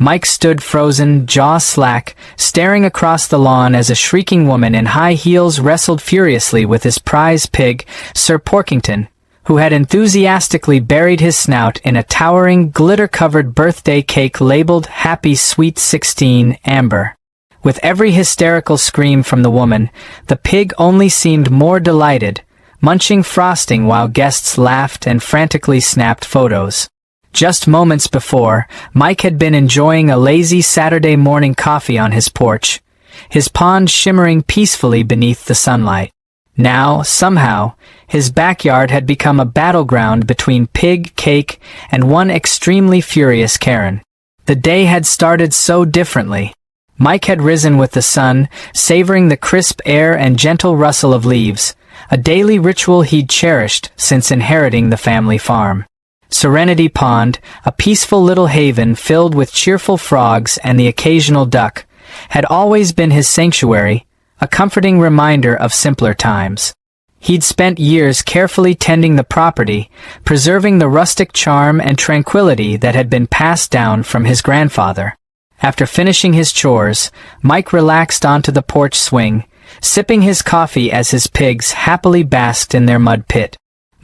Mike stood frozen, jaw slack, staring across the lawn as a shrieking woman in high heels wrestled furiously with his prize pig, Sir Porkington, who had enthusiastically buried his snout in a towering, glitter-covered birthday cake labeled Happy Sweet 16 Amber. With every hysterical scream from the woman, the pig only seemed more delighted, munching frosting while guests laughed and frantically snapped photos. Just moments before, Mike had been enjoying a lazy Saturday morning coffee on his porch, his pond shimmering peacefully beneath the sunlight. Now, somehow, his backyard had become a battleground between pig, cake, and one extremely furious Karen. The day had started so differently. Mike had risen with the sun, savoring the crisp air and gentle rustle of leaves, a daily ritual he'd cherished since inheriting the family farm. Serenity Pond, a peaceful little haven filled with cheerful frogs and the occasional duck, had always been his sanctuary, a comforting reminder of simpler times. He'd spent years carefully tending the property, preserving the rustic charm and tranquility that had been passed down from his grandfather. After finishing his chores, Mike relaxed onto the porch swing, sipping his coffee as his pigs happily basked in their mud pit.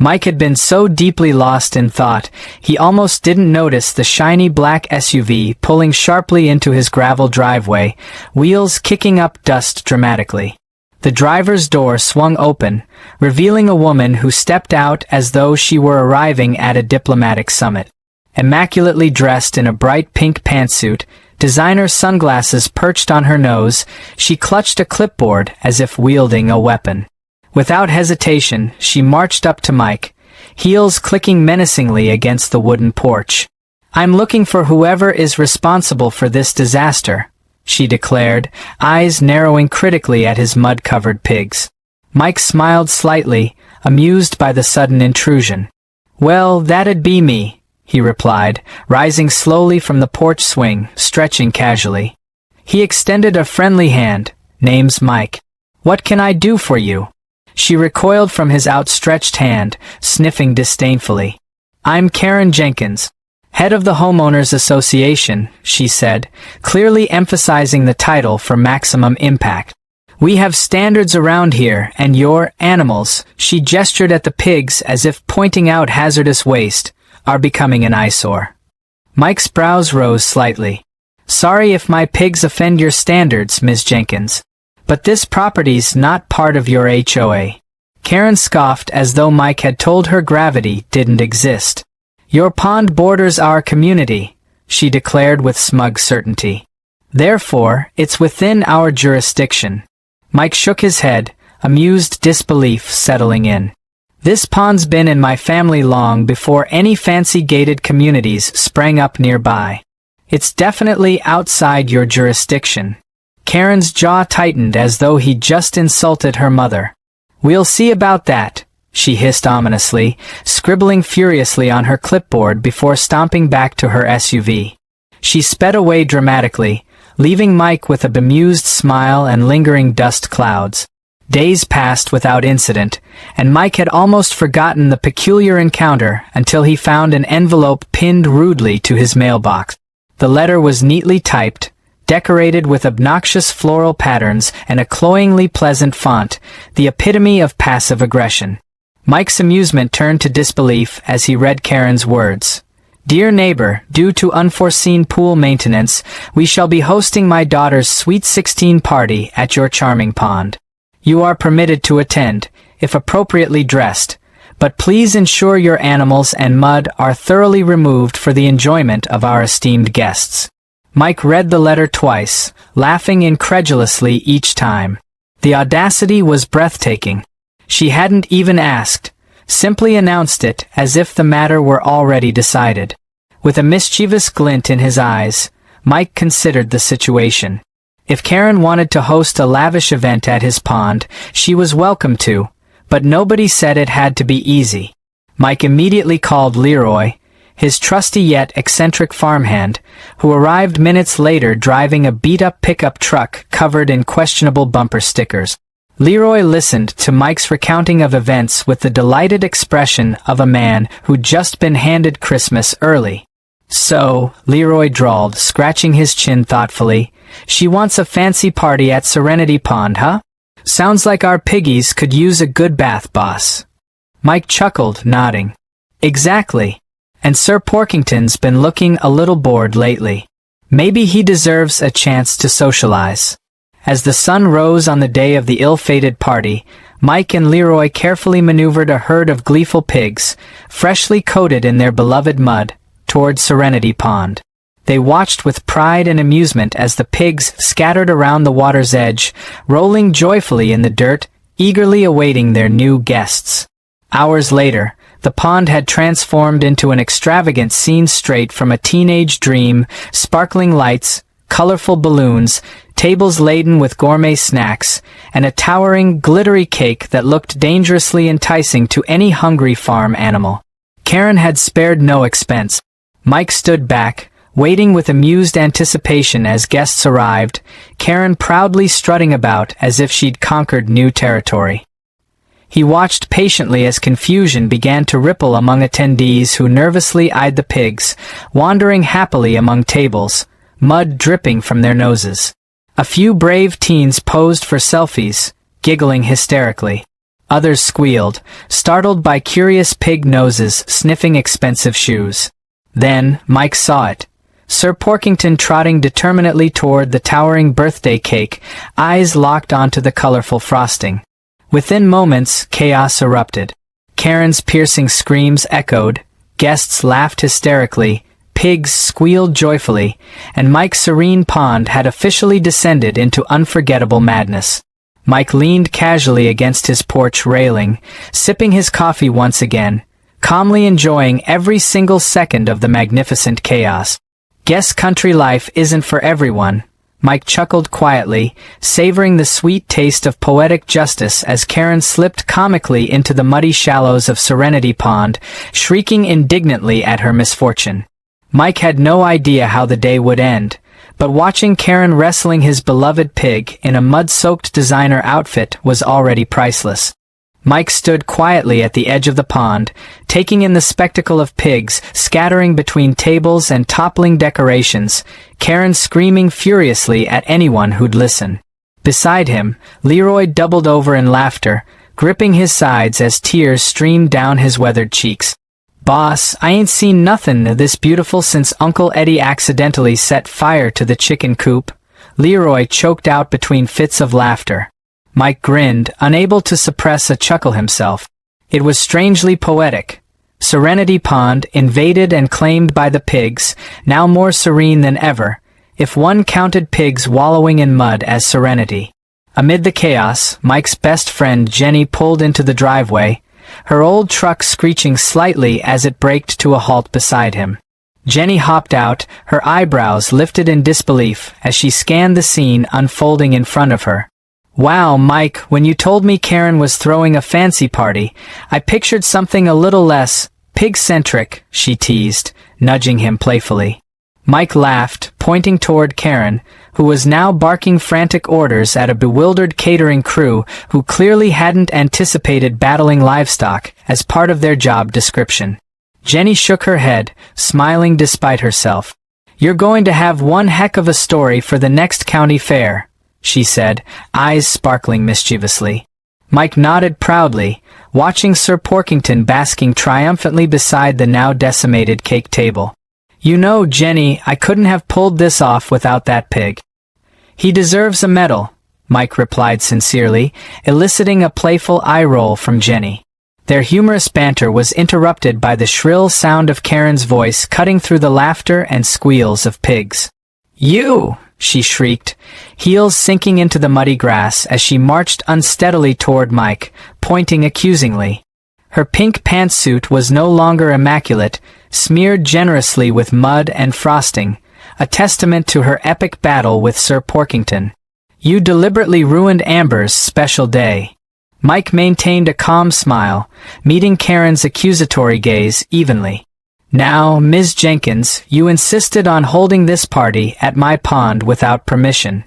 Mike had been so deeply lost in thought, he almost didn't notice the shiny black SUV pulling sharply into his gravel driveway, wheels kicking up dust dramatically. The driver's door swung open, revealing a woman who stepped out as though she were arriving at a diplomatic summit. Immaculately dressed in a bright pink pantsuit, designer sunglasses perched on her nose, she clutched a clipboard as if wielding a weapon. Without hesitation, she marched up to Mike, heels clicking menacingly against the wooden porch. "I'm looking for whoever is responsible for this disaster," she declared, eyes narrowing critically at his mud-covered pigs. Mike smiled slightly, amused by the sudden intrusion. "Well, that'd be me," he replied, rising slowly from the porch swing, stretching casually. He extended a friendly hand. "Name's Mike. What can I do for you?" She recoiled from his outstretched hand, sniffing disdainfully. "I'm Karen Jenkins, head of the Homeowners Association," she said, clearly emphasizing the title for maximum impact. "We have standards around here, and your animals," she gestured at the pigs as if pointing out hazardous waste, "are becoming an eyesore." Mike's brows rose slightly. "Sorry if my pigs offend your standards, Ms. Jenkins. But this property's not part of your HOA. Karen scoffed as though Mike had told her gravity didn't exist. "Your pond borders our community," she declared with smug certainty. "Therefore, it's within our jurisdiction." Mike shook his head, amused disbelief settling in. "This pond's been in my family long before any fancy gated communities sprang up nearby. It's definitely outside your jurisdiction." Karen's jaw tightened as though he'd just insulted her mother. "We'll see about that," she hissed ominously, scribbling furiously on her clipboard before stomping back to her SUV. She sped away dramatically, leaving Mike with a bemused smile and lingering dust clouds. Days passed without incident, and Mike had almost forgotten the peculiar encounter until he found an envelope pinned rudely to his mailbox. The letter was neatly typed, decorated with obnoxious floral patterns and a cloyingly pleasant font, the epitome of passive aggression. Mike's amusement turned to disbelief as he read Karen's words. "Dear neighbor, due to unforeseen pool maintenance, we shall be hosting my daughter's Sweet 16 party at your charming pond. You are permitted to attend, if appropriately dressed, but please ensure your animals and mud are thoroughly removed for the enjoyment of our esteemed guests." Mike read the letter twice, laughing incredulously each time. The audacity was breathtaking. She hadn't even asked, simply announced it as if the matter were already decided. With a mischievous glint in his eyes, Mike considered the situation. If Karen wanted to host a lavish event at his pond, she was welcome to, but nobody said it had to be easy. Mike immediately called Leroy, his trusty yet eccentric farmhand, who arrived minutes later driving a beat-up pickup truck covered in questionable bumper stickers. Leroy listened to Mike's recounting of events with the delighted expression of a man who'd just been handed Christmas early. So, Leroy drawled, scratching his chin thoughtfully, she wants a fancy party at Serenity Pond, huh? Sounds like our piggies could use a good bath, boss. Mike chuckled, nodding. Exactly. And Sir Porkington's been looking a little bored lately. Maybe he deserves a chance to socialize. As the sun rose on the day of the ill-fated party, Mike and Leroy carefully maneuvered a herd of gleeful pigs, freshly coated in their beloved mud, toward Serenity Pond. They watched with pride and amusement as the pigs scattered around the water's edge, rolling joyfully in the dirt, eagerly awaiting their new guests. Hours later, the pond had transformed into an extravagant scene straight from a teenage dream, sparkling lights, colorful balloons, tables laden with gourmet snacks, and a towering, glittery cake that looked dangerously enticing to any hungry farm animal. Karen had spared no expense. Mike stood back, waiting with amused anticipation as guests arrived, Karen proudly strutting about as if she'd conquered new territory. He watched patiently as confusion began to ripple among attendees who nervously eyed the pigs, wandering happily among tables, mud dripping from their noses. A few brave teens posed for selfies, giggling hysterically. Others squealed, startled by curious pig noses sniffing expensive shoes. Then, Mike saw it. Sir Porkington trotting determinedly toward the towering birthday cake, eyes locked onto the colorful frosting. Within moments, chaos erupted. Karen's piercing screams echoed, guests laughed hysterically, pigs squealed joyfully, and Mike's serene pond had officially descended into unforgettable madness. Mike leaned casually against his porch railing, sipping his coffee once again, calmly enjoying every single second of the magnificent chaos. Guess country life isn't for everyone. Mike chuckled quietly, savoring the sweet taste of poetic justice as Karen slipped comically into the muddy shallows of Serenity Pond, shrieking indignantly at her misfortune. Mike had no idea how the day would end, but watching Karen wrestling his beloved pig in a mud-soaked designer outfit was already priceless. Mike stood quietly at the edge of the pond, taking in the spectacle of pigs scattering between tables and toppling decorations, Karen screaming furiously at anyone who'd listen. Beside him, Leroy doubled over in laughter, gripping his sides as tears streamed down his weathered cheeks. "Boss, I ain't seen nothin' this beautiful since Uncle Eddie accidentally set fire to the chicken coop," Leroy choked out between fits of laughter. Mike grinned, unable to suppress a chuckle himself. It was strangely poetic. Serenity Pond, invaded and claimed by the pigs, now more serene than ever, if one counted pigs wallowing in mud as serenity. Amid the chaos, Mike's best friend Jenny pulled into the driveway, her old truck screeching slightly as it braked to a halt beside him. Jenny hopped out, her eyebrows lifted in disbelief as she scanned the scene unfolding in front of her. "Wow, Mike, when you told me Karen was throwing a fancy party, I pictured something a little less pig-centric," she teased, nudging him playfully. Mike laughed, pointing toward Karen, who was now barking frantic orders at a bewildered catering crew who clearly hadn't anticipated battling livestock as part of their job description. Jenny shook her head, smiling despite herself. "You're going to have one heck of a story for the next county fair," she said, eyes sparkling mischievously. Mike nodded proudly, watching Sir Porkington basking triumphantly beside the now decimated cake table. "You know, Jenny, I couldn't have pulled this off without that pig." "He deserves a medal," Mike replied sincerely, eliciting a playful eye roll from Jenny. Their humorous banter was interrupted by the shrill sound of Karen's voice cutting through the laughter and squeals of pigs. "You!" she shrieked, heels sinking into the muddy grass as she marched unsteadily toward Mike, pointing accusingly. Her pink pantsuit was no longer immaculate, smeared generously with mud and frosting, a testament to her epic battle with Sir Porkington. "You deliberately ruined Amber's special day." Mike maintained a calm smile, meeting Karen's accusatory gaze evenly. "Now, Ms. Jenkins, you insisted on holding this party at my pond without permission.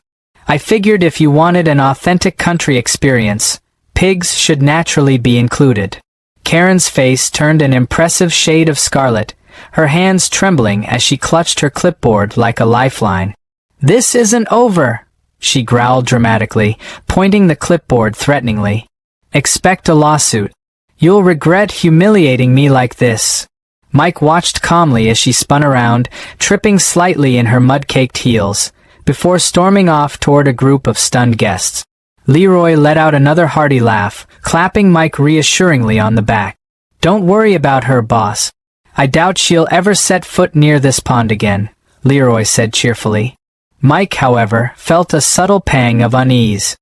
I figured if you wanted an authentic country experience, pigs should naturally be included." Karen's face turned an impressive shade of scarlet, her hands trembling as she clutched her clipboard like a lifeline. "This isn't over," she growled dramatically, pointing the clipboard threateningly. "Expect a lawsuit. You'll regret humiliating me like this." Mike watched calmly as she spun around, tripping slightly in her mud-caked heels, before storming off toward a group of stunned guests. Leroy let out another hearty laugh, clapping Mike reassuringly on the back. "Don't worry about her, boss. I doubt she'll ever set foot near this pond again," Leroy said cheerfully. Mike, however, felt a subtle pang of unease.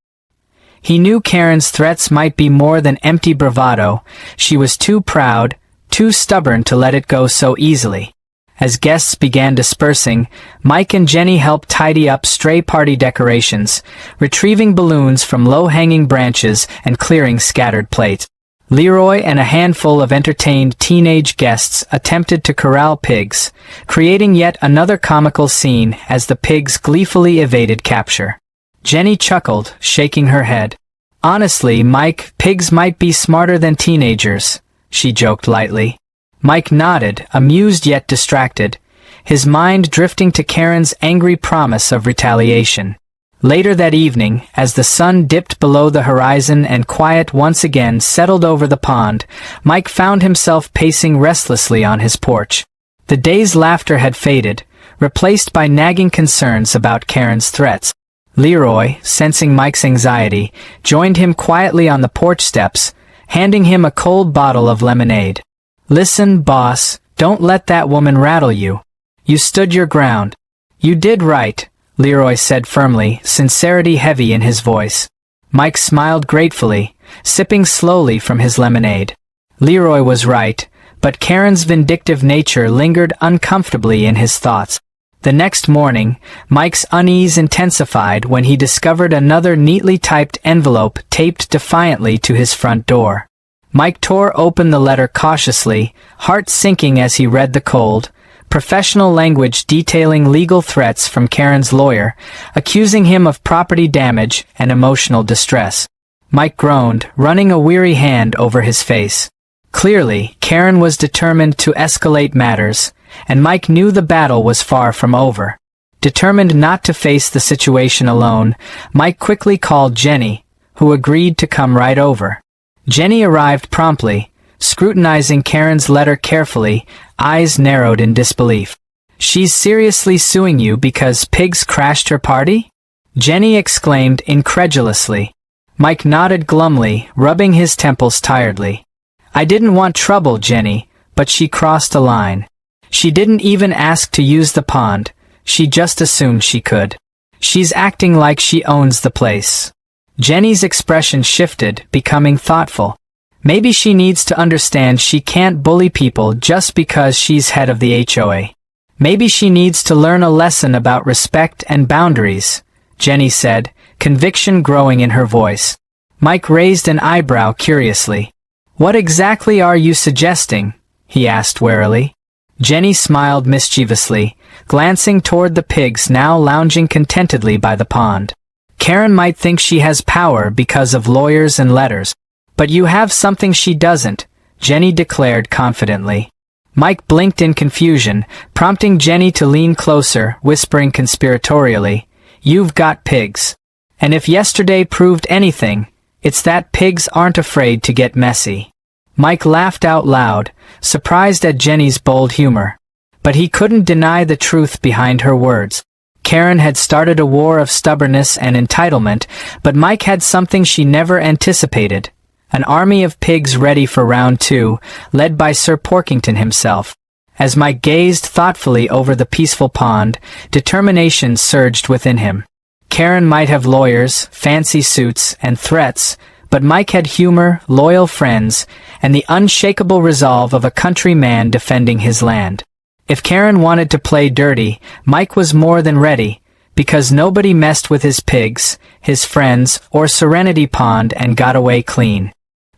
He knew Karen's threats might be more than empty bravado. She was too proud, too stubborn to let it go so easily. As guests began dispersing, Mike and Jenny helped tidy up stray party decorations, retrieving balloons from low-hanging branches and clearing scattered plates. Leroy and a handful of entertained teenage guests attempted to corral pigs, creating yet another comical scene as the pigs gleefully evaded capture. Jenny chuckled, shaking her head. "Honestly, Mike, pigs might be smarter than teenagers," she joked lightly. Mike nodded, amused yet distracted, his mind drifting to Karen's angry promise of retaliation. Later that evening, as the sun dipped below the horizon and quiet once again settled over the pond, Mike found himself pacing restlessly on his porch. The day's laughter had faded, replaced by nagging concerns about Karen's threats. Leroy, sensing Mike's anxiety, joined him quietly on the porch steps, handing him a cold bottle of lemonade. "Listen, boss, don't let that woman rattle you. You stood your ground." "You did right," Leroy said firmly, sincerity heavy in his voice. Mike smiled gratefully, sipping slowly from his lemonade. Leroy was right, but Karen's vindictive nature lingered uncomfortably in his thoughts. The next morning, Mike's unease intensified when he discovered another neatly typed envelope taped defiantly to his front door. Mike tore open the letter cautiously, heart sinking as he read the cold, professional language detailing legal threats from Karen's lawyer, accusing him of property damage and emotional distress. Mike groaned, running a weary hand over his face. Clearly, Karen was determined to escalate matters, and Mike knew the battle was far from over. Determined not to face the situation alone, Mike quickly called Jenny, who agreed to come right over. Jenny arrived promptly, scrutinizing Karen's letter carefully, eyes narrowed in disbelief. "She's seriously suing you because pigs crashed her party?" Jenny exclaimed incredulously. Mike nodded glumly, rubbing his temples tiredly. "I didn't want trouble, Jenny, but she crossed a line. She didn't even ask to use the pond, she just assumed she could. She's acting like she owns the place." Jenny's expression shifted, becoming thoughtful. Maybe she needs to understand she can't bully people just because she's head of the HOA. Maybe she needs to learn a lesson about respect and boundaries, Jenny said, conviction growing in her voice. Mike raised an eyebrow curiously. "What exactly are you suggesting?" he asked warily. Jenny smiled mischievously, glancing toward the pigs now lounging contentedly by the pond. "Karen might think she has power because of lawyers and letters, but you have something she doesn't," Jenny declared confidently. Mike blinked in confusion, prompting Jenny to lean closer, whispering conspiratorially, "You've got pigs. And if yesterday proved anything, it's that pigs aren't afraid to get messy." Mike laughed out loud, surprised at Jenny's bold humor. But he couldn't deny the truth behind her words. Karen had started a war of stubbornness and entitlement, but Mike had something she never anticipated. An army of pigs ready for round two, led by Sir Porkington himself. As Mike gazed thoughtfully over the peaceful pond, determination surged within him. Karen might have lawyers, fancy suits, and threats, but Mike had humor, loyal friends, and the unshakable resolve of a countryman defending his land. If Karen wanted to play dirty, Mike was more than ready, because nobody messed with his pigs, his friends, or Serenity Pond and got away clean.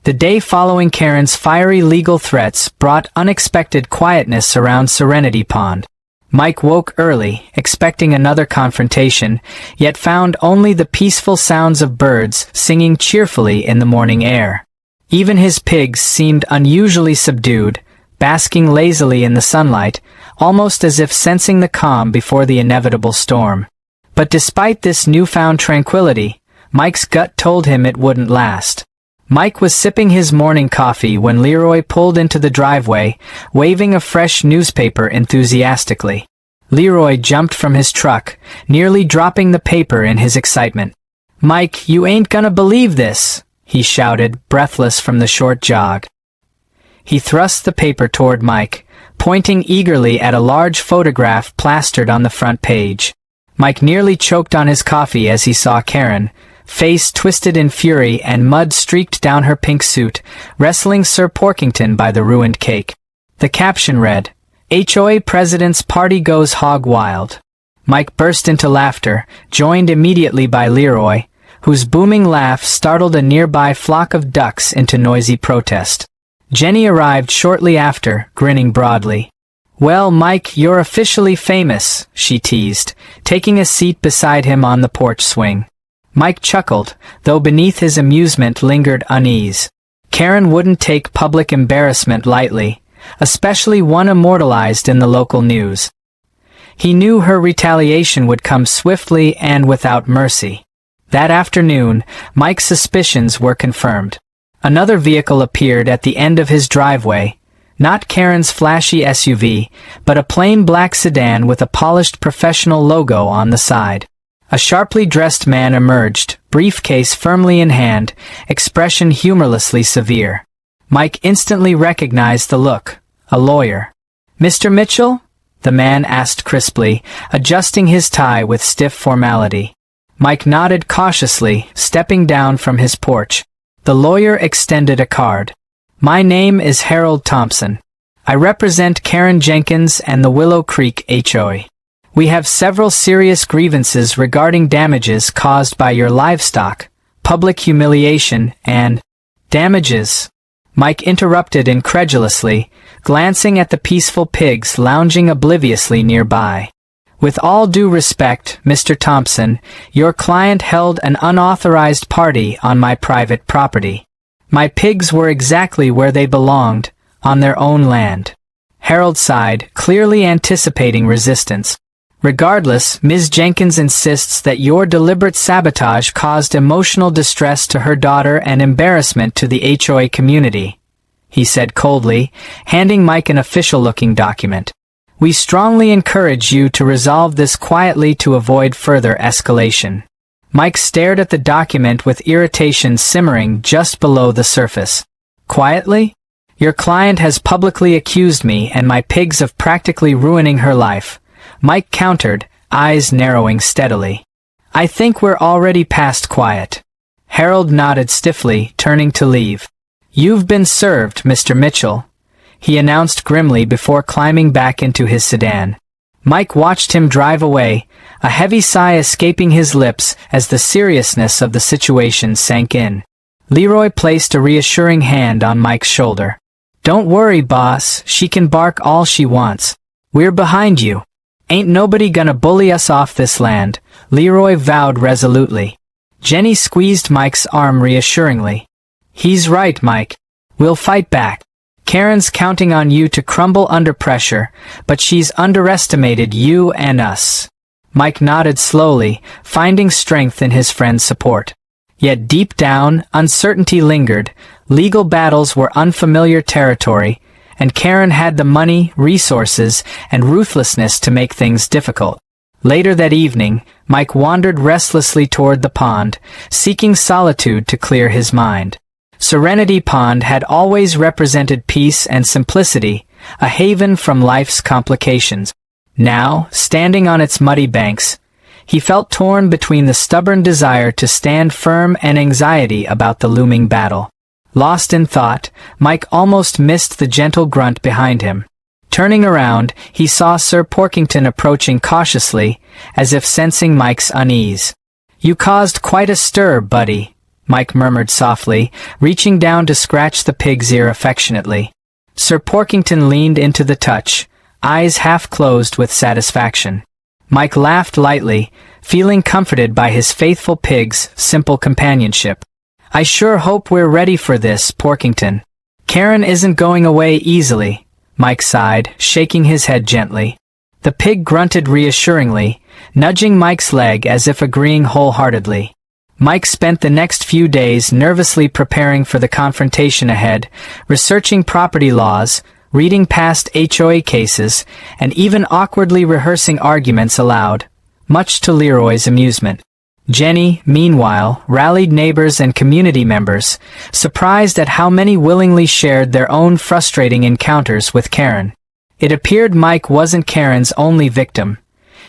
The day following Karen's fiery legal threats brought unexpected quietness around Serenity Pond. Mike woke early, expecting another confrontation, yet found only the peaceful sounds of birds singing cheerfully in the morning air. Even his pigs seemed unusually subdued, basking lazily in the sunlight, almost as if sensing the calm before the inevitable storm. But despite this newfound tranquility, Mike's gut told him it wouldn't last. Mike was sipping his morning coffee when Leroy pulled into the driveway, waving a fresh newspaper enthusiastically. Leroy jumped from his truck, nearly dropping the paper in his excitement. "Mike, you ain't gonna believe this," he shouted, breathless from the short jog. He thrust the paper toward Mike, pointing eagerly at a large photograph plastered on the front page. Mike nearly choked on his coffee as he saw Karen, face twisted in fury and mud streaked down her pink suit, wrestling Sir Porkington by the ruined cake. The caption read, "HOA President's Party Goes Hog Wild." Mike burst into laughter, joined immediately by Leroy, whose booming laugh startled a nearby flock of ducks into noisy protest. Jenny arrived shortly after, grinning broadly. "Well, Mike, you're officially famous," she teased, taking a seat beside him on the porch swing. Mike chuckled, though beneath his amusement lingered unease. Karen wouldn't take public embarrassment lightly, especially one immortalized in the local news. He knew her retaliation would come swiftly and without mercy. That afternoon, Mike's suspicions were confirmed. Another vehicle appeared at the end of his driveway, not Karen's flashy SUV, but a plain black sedan with a polished professional logo on the side. A sharply dressed man emerged, briefcase firmly in hand, expression humorlessly severe. Mike instantly recognized the look, a lawyer. "Mr. Mitchell?" the man asked crisply, adjusting his tie with stiff formality. Mike nodded cautiously, stepping down from his porch. The lawyer extended a card. "My name is Harold Thompson. I represent Karen Jenkins and the Willow Creek HOA. We have several serious grievances regarding damages caused by your livestock, public humiliation, and—" "Damages?" Mike interrupted incredulously, glancing at the peaceful pigs lounging obliviously nearby. "With all due respect, Mr. Thompson, your client held an unauthorized party on my private property. My pigs were exactly where they belonged, on their own land." Harold sighed, clearly anticipating resistance. "Regardless, Ms. Jenkins insists that your deliberate sabotage caused emotional distress to her daughter and embarrassment to the HOA community," he said coldly, handing Mike an official-looking document. "We strongly encourage you to resolve this quietly to avoid further escalation." Mike stared at the document with irritation simmering just below the surface. "Quietly? Your client has publicly accused me and my pigs of practically ruining her life," Mike countered, eyes narrowing steadily. "I think we're already past quiet." Harold nodded stiffly, turning to leave. "You've been served, Mr. Mitchell," he announced grimly before climbing back into his sedan. Mike watched him drive away, a heavy sigh escaping his lips as the seriousness of the situation sank in. Leroy placed a reassuring hand on Mike's shoulder. "Don't worry, boss, she can bark all she wants. We're behind you. Ain't nobody gonna bully us off this land," Leroy vowed resolutely. Jenny squeezed Mike's arm reassuringly. "He's right, Mike. We'll fight back. Karen's counting on you to crumble under pressure, but she's underestimated you and us." Mike nodded slowly, finding strength in his friend's support. Yet deep down, uncertainty lingered. Legal battles were unfamiliar territory, and Karen had the money, resources, and ruthlessness to make things difficult. Later that evening, Mike wandered restlessly toward the pond, seeking solitude to clear his mind. Serenity Pond had always represented peace and simplicity, a haven from life's complications. Now, standing on its muddy banks, he felt torn between the stubborn desire to stand firm and anxiety about the looming battle. Lost in thought, Mike almost missed the gentle grunt behind him. Turning around, he saw Sir Porkington approaching cautiously, as if sensing Mike's unease. "You caused quite a stir, buddy," Mike murmured softly, reaching down to scratch the pig's ear affectionately. Sir Porkington leaned into the touch, eyes half closed with satisfaction. Mike laughed lightly, feeling comforted by his faithful pig's simple companionship. "I sure hope we're ready for this, Porkington. Karen isn't going away easily," Mike sighed, shaking his head gently. The pig grunted reassuringly, nudging Mike's leg as if agreeing wholeheartedly. Mike spent the next few days nervously preparing for the confrontation ahead, researching property laws, reading past HOA cases, and even awkwardly rehearsing arguments aloud, much to Leroy's amusement. Jenny, meanwhile, rallied neighbors and community members, surprised at how many willingly shared their own frustrating encounters with Karen. It appeared Mike wasn't Karen's only victim.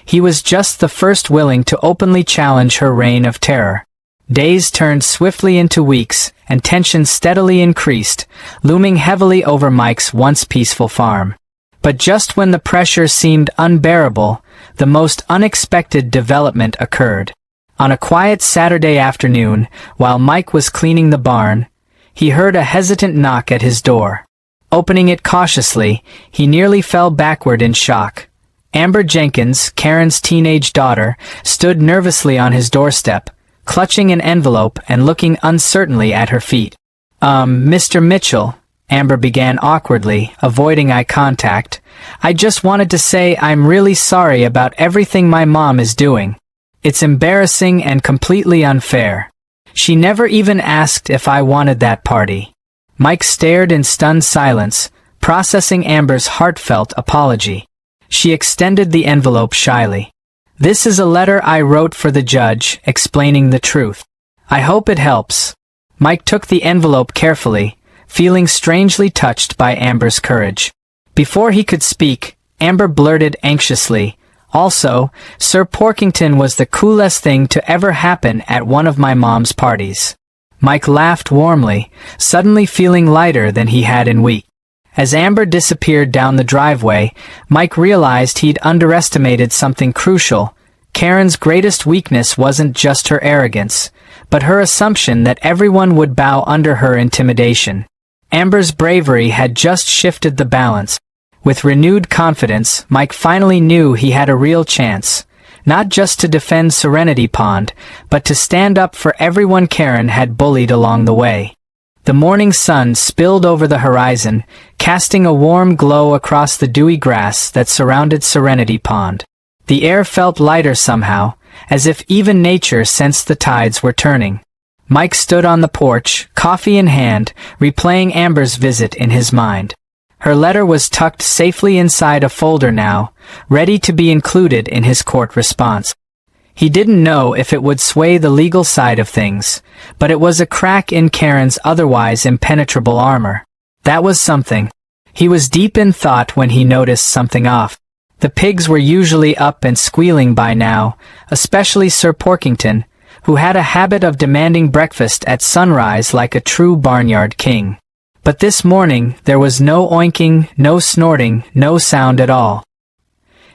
He was just the first willing to openly challenge her reign of terror. Days turned swiftly into weeks, and tension steadily increased, looming heavily over Mike's once peaceful farm. But just when the pressure seemed unbearable, the most unexpected development occurred. On a quiet Saturday afternoon, while Mike was cleaning the barn, he heard a hesitant knock at his door. Opening it cautiously, he nearly fell backward in shock. Amber Jenkins, Karen's teenage daughter, stood nervously on his doorstep, clutching an envelope and looking uncertainly at her feet. Mr. Mitchell, Amber began awkwardly, avoiding eye contact. I just wanted to say I'm really sorry about everything my mom is doing. It's embarrassing and completely unfair. She never even asked if I wanted that party. Mike stared in stunned silence, processing Amber's heartfelt apology. She extended the envelope shyly. This is a letter I wrote for the judge, explaining the truth. I hope it helps. Mike took the envelope carefully, feeling strangely touched by Amber's courage. Before he could speak, Amber blurted anxiously, Also, Sir Porkington was the coolest thing to ever happen at one of my mom's parties. Mike laughed warmly, suddenly feeling lighter than he had in weeks. As Amber disappeared down the driveway, Mike realized he'd underestimated something crucial. Karen's greatest weakness wasn't just her arrogance, but her assumption that everyone would bow under her intimidation. Amber's bravery had just shifted the balance. With renewed confidence, Mike finally knew he had a real chance, not just to defend Serenity Pond, but to stand up for everyone Karen had bullied along the way. The morning sun spilled over the horizon, casting a warm glow across the dewy grass that surrounded Serenity Pond. The air felt lighter somehow, as if even nature sensed the tides were turning. Mike stood on the porch, coffee in hand, replaying Amber's visit in his mind. Her letter was tucked safely inside a folder now, ready to be included in his court response. He didn't know if it would sway the legal side of things, but it was a crack in Karen's otherwise impenetrable armor. That was something. He was deep in thought when he noticed something off. The pigs were usually up and squealing by now, especially Sir Porkington, who had a habit of demanding breakfast at sunrise like a true barnyard king. But this morning there was no oinking, no snorting, no sound at all.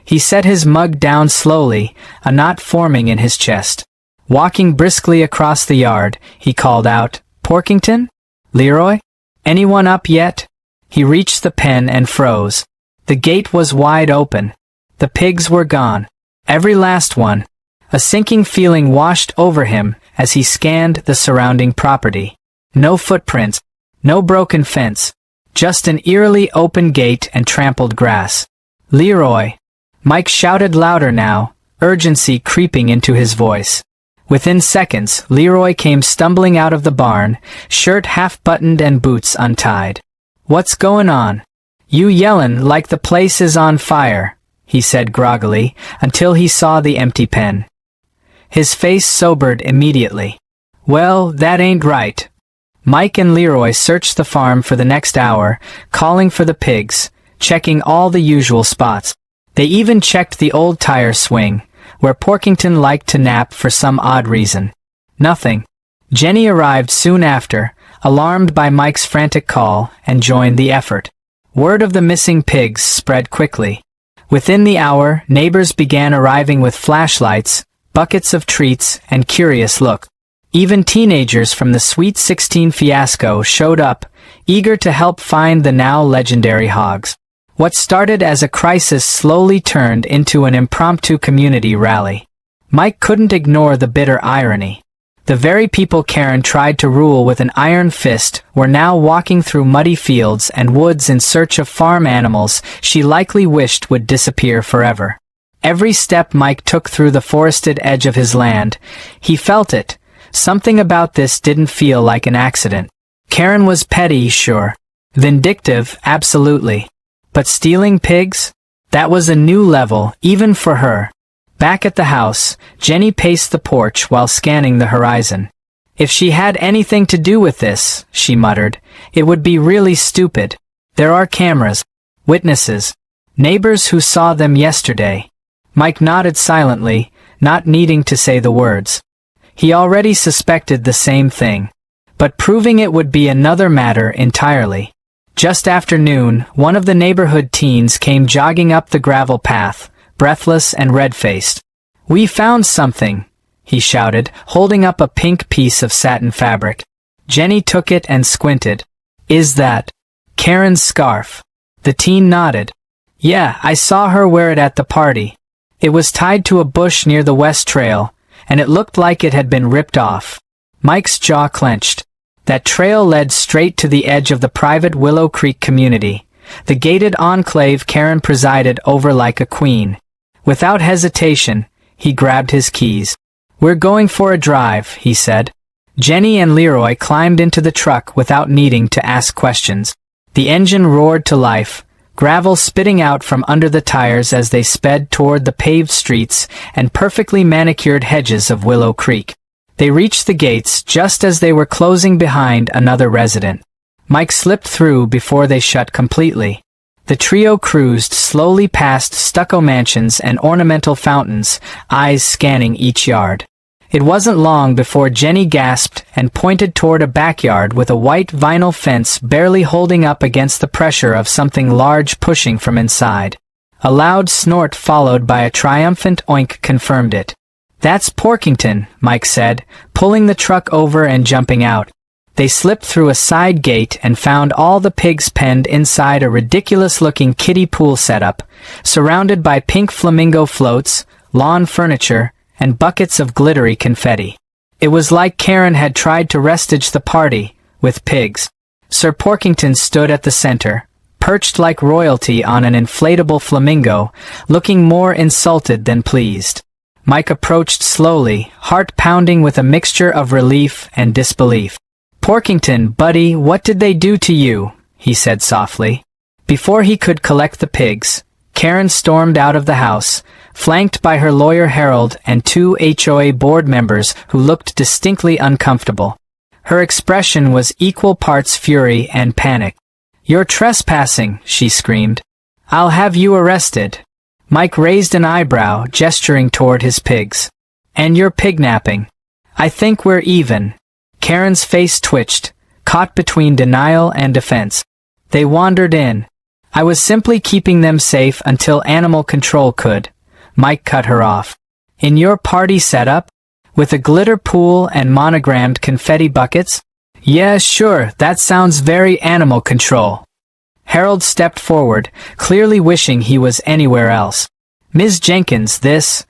He set his mug down slowly, a knot forming in his chest. Walking briskly across the yard, he called out, "Porkington? Leroy? Anyone up yet?" He reached the pen and froze. The gate was wide open. The pigs were gone. Every last one. A sinking feeling washed over him as he scanned the surrounding property. No footprints, no broken fence, just an eerily open gate and trampled grass. "Leroy!" Mike shouted louder now, urgency creeping into his voice. Within seconds, Leroy came stumbling out of the barn, shirt half-buttoned and boots untied. "What's going on? You yellin' like the place is on fire," he said groggily, until he saw the empty pen. His face sobered immediately. "Well, that ain't right." Mike and Leroy searched the farm for the next hour, calling for the pigs, checking all the usual spots. They even checked the old tire swing, where Porkington liked to nap for some odd reason. Nothing. Jenny arrived soon after, alarmed by Mike's frantic call, and joined the effort. Word of the missing pigs spread quickly. Within the hour, neighbors began arriving with flashlights, buckets of treats, and curious looks. Even teenagers from the Sweet 16 fiasco showed up, eager to help find the now legendary hogs. What started as a crisis slowly turned into an impromptu community rally. Mike couldn't ignore the bitter irony. The very people Karen tried to rule with an iron fist were now walking through muddy fields and woods in search of farm animals she likely wished would disappear forever. Every step Mike took through the forested edge of his land, he felt it. Something about this didn't feel like an accident. Karen was petty, sure. Vindictive, absolutely. But stealing pigs? That was a new level, even for her. Back at the house, Jenny paced the porch while scanning the horizon. If she had anything to do with this, she muttered, it would be really stupid. There are cameras, witnesses, neighbors who saw them yesterday. Mike nodded silently, not needing to say the words. He already suspected the same thing. But proving it would be another matter entirely. Just after noon, one of the neighborhood teens came jogging up the gravel path, breathless and red-faced. "We found something," he shouted, holding up a pink piece of satin fabric. Jenny took it and squinted. "Is that Karen's scarf?" The teen nodded. "Yeah, I saw her wear it at the party. It was tied to a bush near the West Trail, and it looked like it had been ripped off." Mike's jaw clenched. That trail led straight to the edge of the private Willow Creek community, the gated enclave Karen presided over like a queen. Without hesitation, he grabbed his keys. "We're going for a drive," he said. Jenny and Leroy climbed into the truck without needing to ask questions. The engine roared to life, gravel spitting out from under the tires as they sped toward the paved streets and perfectly manicured hedges of Willow Creek. They reached the gates just as they were closing behind another resident. Mike slipped through before they shut completely. The trio cruised slowly past stucco mansions and ornamental fountains, eyes scanning each yard. It wasn't long before Jenny gasped and pointed toward a backyard with a white vinyl fence barely holding up against the pressure of something large pushing from inside. A loud snort followed by a triumphant oink confirmed it. "That's Porkington," Mike said, pulling the truck over and jumping out. They slipped through a side gate and found all the pigs penned inside a ridiculous-looking kiddie pool setup, surrounded by pink flamingo floats, lawn furniture, and buckets of glittery confetti. It was like Karen had tried to restage the party, with pigs. Sir Porkington stood at the center, perched like royalty on an inflatable flamingo, looking more insulted than pleased. Mike approached slowly, heart pounding with a mixture of relief and disbelief. "Porkington, buddy, what did they do to you?" he said softly. Before he could collect the pigs, Karen stormed out of the house, flanked by her lawyer Harold and 2 HOA board members who looked distinctly uncomfortable. Her expression was equal parts fury and panic. "You're trespassing," she screamed. "I'll have you arrested." Mike raised an eyebrow, gesturing toward his pigs. "And you're pignapping." "I think we're even." Karen's face twitched, caught between denial and defense. "They wandered in. I was simply keeping them safe until animal control could." Mike cut her off. "In your party setup? With a glitter pool and monogrammed confetti buckets?" "Yeah, sure, that sounds very animal control." Harold stepped forward, clearly wishing he was anywhere else. "Ms. Jenkins, this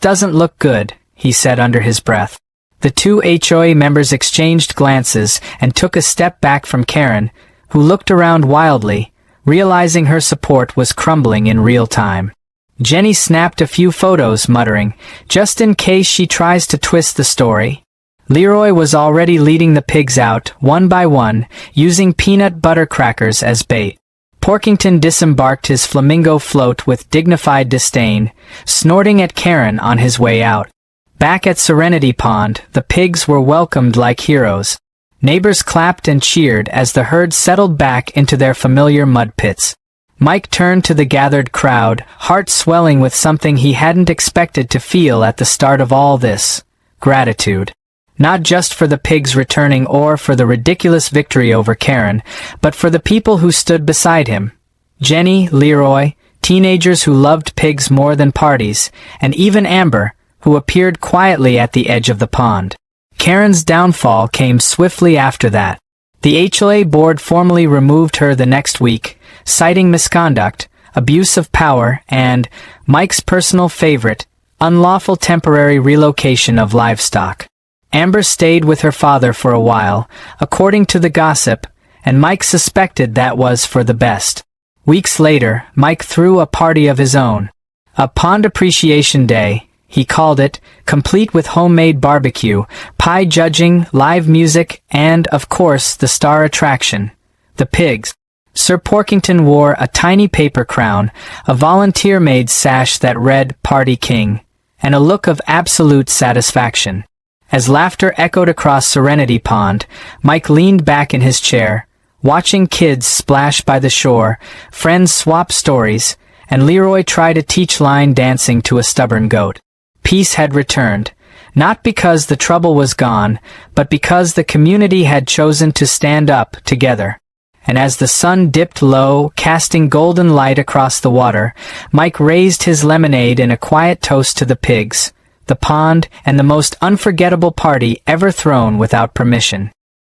doesn't look good," he said under his breath. The 2 HOA members exchanged glances and took a step back from Karen, who looked around wildly, realizing her support was crumbling in real time. Jenny snapped a few photos, muttering, "Just in case she tries to twist the story." Leroy was already leading the pigs out, one by one, using peanut butter crackers as bait. Porkington disembarked his flamingo float with dignified disdain, snorting at Karen on his way out. Back at Serenity Pond, the pigs were welcomed like heroes. Neighbors clapped and cheered as the herd settled back into their familiar mud pits. Mike turned to the gathered crowd, heart swelling with something he hadn't expected to feel at the start of all this: gratitude. Not just for the pigs returning or for the ridiculous victory over Karen, but for the people who stood beside him. Jenny, Leroy, teenagers who loved pigs more than parties, and even Amber, who appeared quietly at the edge of the pond. Karen's downfall came swiftly after that. The HOA board formally removed her the next week, citing misconduct, abuse of power, and, Mike's personal favorite, unlawful temporary relocation of livestock. Amber stayed with her father for a while, according to the gossip, and Mike suspected that was for the best. Weeks later, Mike threw a party of his own. A Pond Appreciation Day, he called it, complete with homemade barbecue, pie judging, live music, and, of course, the star attraction, the pigs. Sir Porkington wore a tiny paper crown, a volunteer-made sash that read Party King, and a look of absolute satisfaction. As laughter echoed across Serenity Pond, Mike leaned back in his chair, watching kids splash by the shore, friends swap stories, and Leroy try to teach line dancing to a stubborn goat. Peace had returned, not because the trouble was gone, but because the community had chosen to stand up together. And as the sun dipped low, casting golden light across the water, Mike raised his lemonade in a quiet toast to the pigs, the pond, and the most unforgettable party ever thrown without permission.